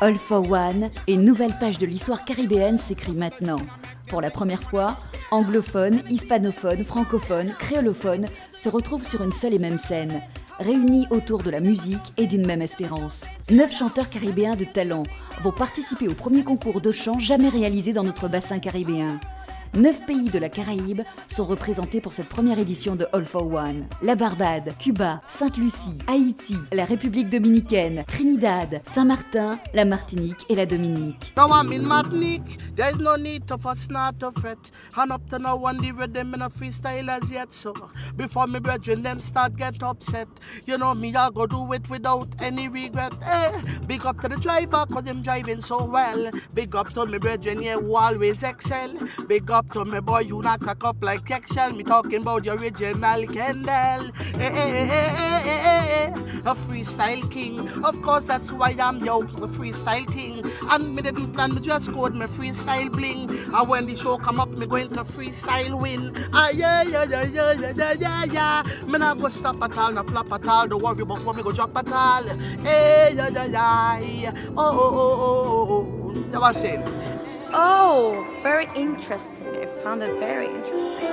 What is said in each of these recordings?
All for One et nouvelle page de l'histoire caribéenne s'écrit maintenant. Pour la première fois, anglophones, hispanophones, francophones, créolophones se retrouvent sur une seule et même scène, réunis autour de la musique et d'une même espérance. 9 chanteurs caribéens de talent vont participer au premier concours de chant jamais réalisé dans notre bassin caribéen. 9 pays de la Caraïbe sont représentés pour cette première édition de All for One. La Barbade, Cuba, Sainte-Lucie, Haïti, la République dominicaine, Trinidad, Saint-Martin, la Martinique et la Dominique. Now I'm in Martinique, there's no need to fuss, not to fret. And up to now on the rhythm in a freestyle as yet. So before me brethren them start get upset, you know me I go do it without any regret. Big up to the driver cause him driving so well. Big up to me brethren yeah who always excel. Big up to me boy you not crack up like Excel. Me talking about the original Kendall. A freestyle king. Of course that's who I am yo, a freestyle thing. And me didn't plan me just code me freestyle bling. And when the show come up me going to freestyle win. Ah yeah. Me not go stop at all, not flop at all. Don't worry about what me go drop at all. Hey yeah. Oh. You was saying? Oh, very interesting. I found it very interesting.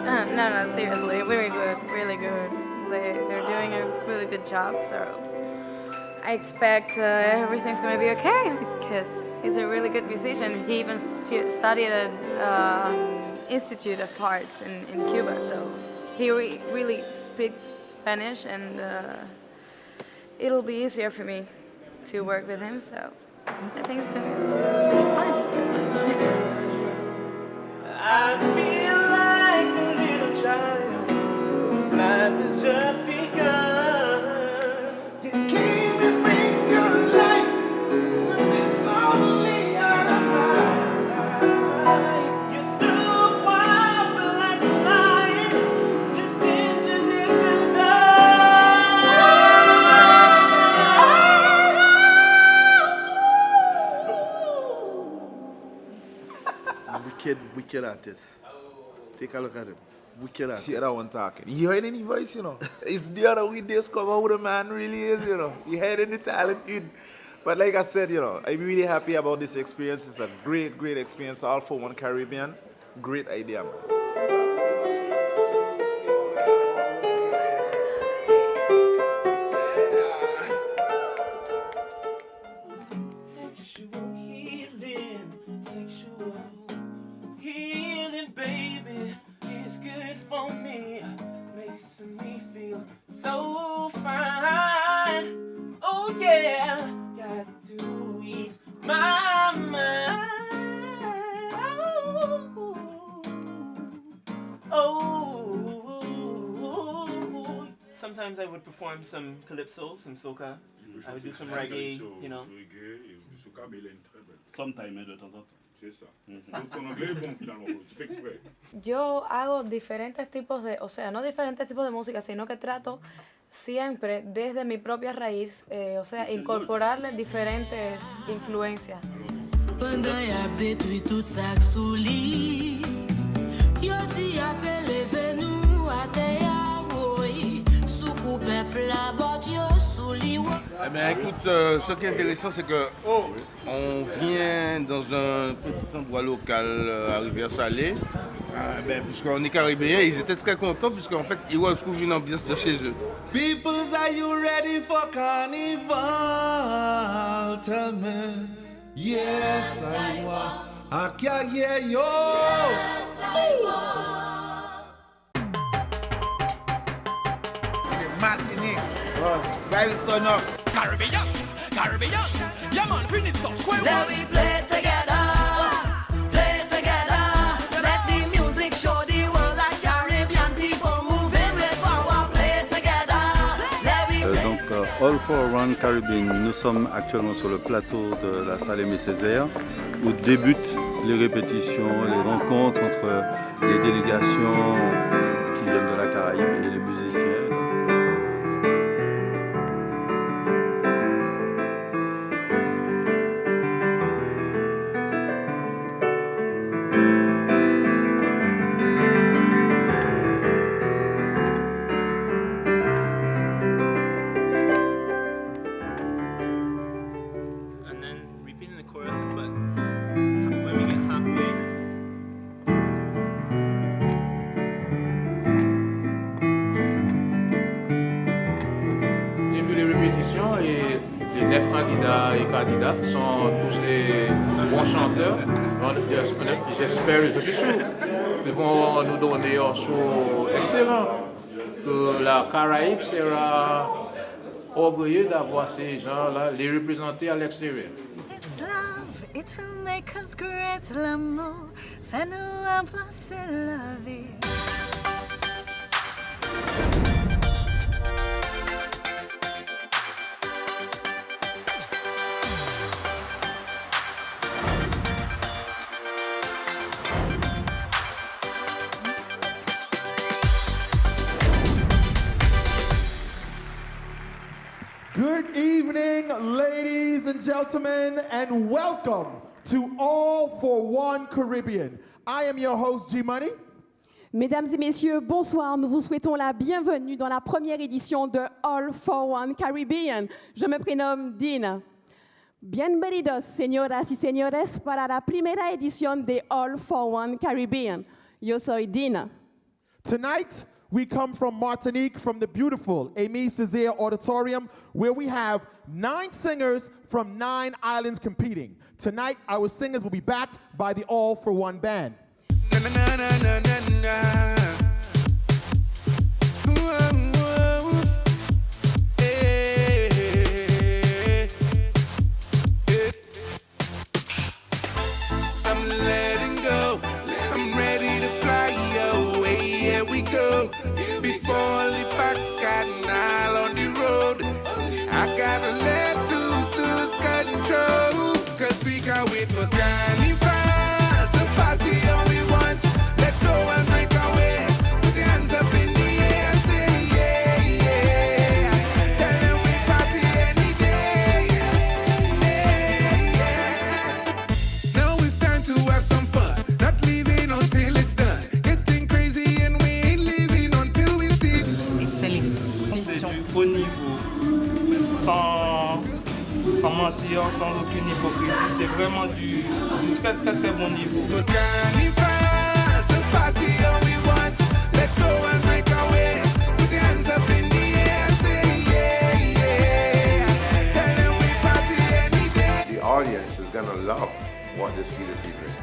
No, seriously, very good, really good. They're doing a really good job, so I expect everything's gonna be okay because he's a really good musician. He even studied at Institute of Arts in Cuba, so he really speaks Spanish, and it'll be easier for me to work with him. So I think it's going to be fine, just fine. I feel like a little child whose life has just begun. You came and bring your life to this lonely island. You threw a wild lifeline just in the nick of time. Wicked artist. Take a look at him. Wicked artist. Yeah, that one talking. You heard any voice, you know? It's the other we discover who the man really is, you know. You heard any talent in. But like I said, you know, I'm really happy about this experience. It's a great experience. All for One Caribbean. Great idea, man. Baby, it's good for me, makes me feel so fine. Oh yeah, got to ease my mind. Oh. Sometimes I would perform some calypso, some soca. I would do some reggae, you know. Sometimes, de temps en temps. C'est ça. Donc ton anglais est bon finalement, tu fais exprès. Yo hago diferentes tipos de, o sea, no diferentes tipos de música, sino que trato siempre desde mi propia raíz, o sea, incorporarle diferentes influencias. Pendant y a détruit tout ça sous lit, yo di appelé nous à terre, oui, sous coupe peuple bord yo sous lit. Eh bien, écoute, ce qui est intéressant, c'est que on vient dans un petit endroit local à Rivière-Salée, puisqu'on est caribéens, ils étaient très contents, puisqu'en fait, ils retrouvent une ambiance de chez eux. Peoples, are you ready for carnival? Tell me, yes I want. Akia yeah yo. Yes I want. Martinique, right son up. Caribbean, yeah man, finish up, square Let we play together, let the music show the world that Caribbean people moving with power, play together, let we play Donc, All for One Caribbean, nous sommes actuellement sur le plateau de la salle Aimé Césaire, où débutent les répétitions, les rencontres entre les délégations qui viennent de la Caraïbe et les musiciens. And then compétition et les 9 candidats et candidates sont tous des bons chanteurs. J'espère, je suis sûr qu'ils vont nous donner un show excellent, que la Caraïbe sera orgueilleux d'avoir ces gens-là, les représenter à l'extérieur. It's love, it will make us great, l'amour, fais-nous embrasser la vie. Good evening, ladies and gentlemen, and welcome to All for One Caribbean. I am your host, G Money. Mesdames et messieurs, bonsoir. Nous vous souhaitons la bienvenue dans la première édition de All for One Caribbean. Je me prénomme Dina. Bienvenidos, señoras y señores, para la primera edición de All for One Caribbean. Yo soy Dina. Tonight, we come from Martinique, from the beautiful Aimé Césaire Auditorium, where we have 9 singers from 9 islands competing. Tonight, our singers will be backed by the All for One band. I'm letting go. I'm ready to fly away. Here we go. Before I leave back at Nile on the road, I gotta let lose control. 'Cause we can't wait for carnival to party all we want. Let go and break away. Put your hands up in the air and say yeah, yeah. Tell them we party any day. Yeah, yeah. Now it's time to have some fun. Not leaving until it's done. Getting crazy and we ain't leaving until we see. C'est du haut niveau, sans mentir, sans aucune hypocrisie. C'est vraiment du très très très bon niveau. Carnival to party all we want. Let go and break away. Put your hands up in the air and say yeah, yeah. Tell them we party any day. The audience is gonna love what they see this evening.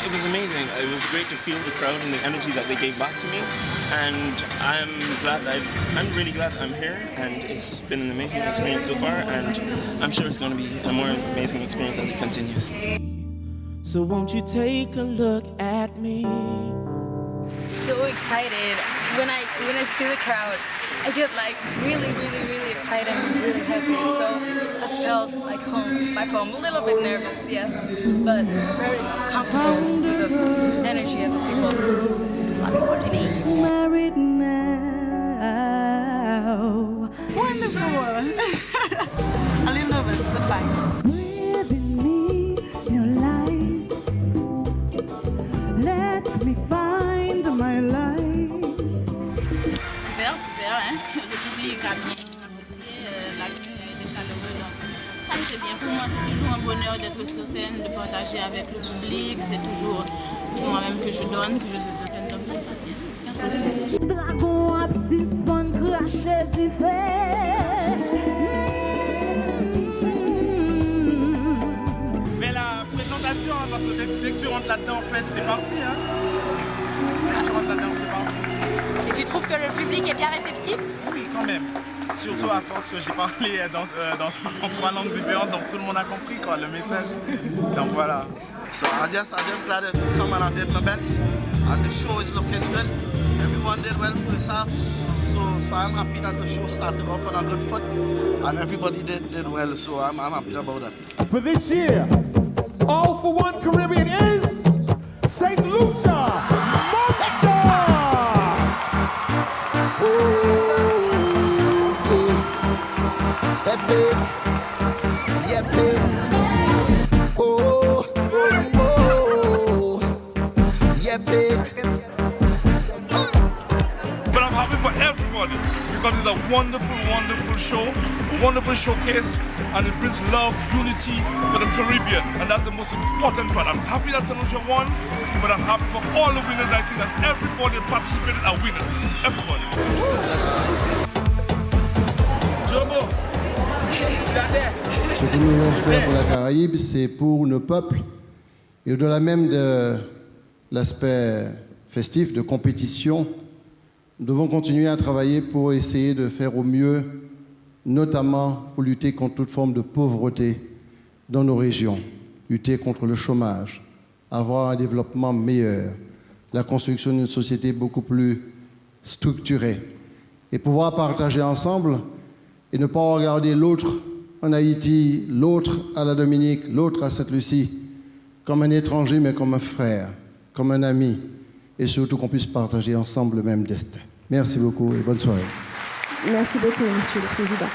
It was amazing. It was great to feel the crowd and the energy that they gave back to me, and I'm really glad I'm here, and it's been an amazing experience so far, and I'm sure it's going to be a more amazing experience as it continues. So won't you take a look at me? So excited. When I see the crowd, I get like really excited and really happy. So I felt like home, back home. A little bit nervous, yes, but very comfortable with the energy of the people. Love you, Martinique. Married now. Wonderful. A little nervous, but fine. Within me, your life. Let me find my light. Super, hein? Le public a bien apprécié, l'accueil était chaleureux, donc ça me fait bien. Pour moi, c'est toujours un bonheur d'être sur scène, de partager avec le public, c'est toujours moi-même que je donne, que je suis sur scène, donc ça se passe bien. Merci. Dragon abscisse, von cracher du Mais la présentation, hein, parce que dès que tu rentres là-dedans, en fait, c'est parti. Hein. Dès que tu rentres là-dedans, c'est parti. Et tu trouves que le public est bien réceptif? Oui, quand même. Surtout à force que j'ai parlé dans 3 langues différentes, donc tout le monde a compris quoi, le message. Donc voilà. So I just glad to come and I did my best, and the show is looking good. Everyone did well first half, so I'm happy that the show started off on a good foot, and everybody did well. So I'm happy about that. For this year, All for One Caribbean is St. Lucia Monster! Ooh. Epic, epic. Oh, oh, oh, epic. But I'm happy for everybody because it's a wonderful, wonderful show, a wonderful showcase, and it brings love, unity to the Caribbean, and that's the most important part. I'm happy that St. Lucia won, but I'm happy for all the winners. I think that everybody participated are winners. Everybody. Jobo, Ce que nous voulons faire pour la Caraïbe, c'est pour nos peuples, et au-delà même de l'aspect festif, de compétition, nous devons continuer à travailler pour essayer de faire au mieux, notamment pour lutter contre toute forme de pauvreté dans nos régions, lutter contre le chômage, avoir un développement meilleur, la construction d'une société beaucoup plus structurée, et pouvoir partager ensemble et ne pas regarder l'autre en Haïti, l'autre à la Dominique, l'autre à Sainte-Lucie, comme un étranger, mais comme un frère, comme un ami, et surtout qu'on puisse partager ensemble le même destin. Merci beaucoup et bonne soirée. Merci beaucoup, Monsieur le Président.